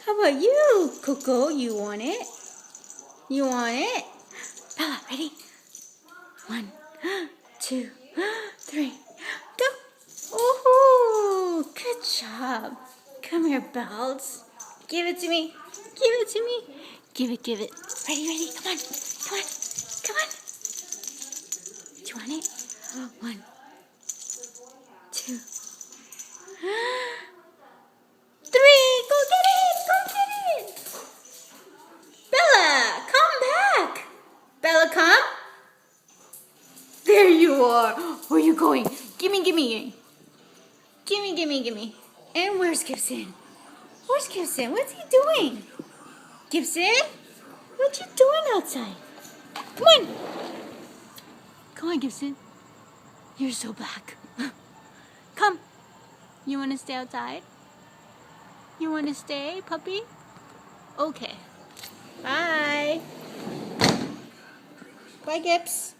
How about you, Coco? You want it? You want it? Bella, ready? 1, 2, 3, go! Oh, good job. Come here, Bells. Give it to me. Give it to me. Give it, give it. Ready? Come on. Come on. Come on. Do you want it? 1, 2, 3. Go get it. Go get it. Bella, come back. Bella, come. There you are. Where are you going? Gimme. Gimme. And where's Gibson? Where's Gibson? What's he doing? Gibson? What you doing outside? Come on. Come on, Gibson. You're so black. Come. You want to stay outside? You want to stay, puppy? Okay. Bye. Bye, Gibbs.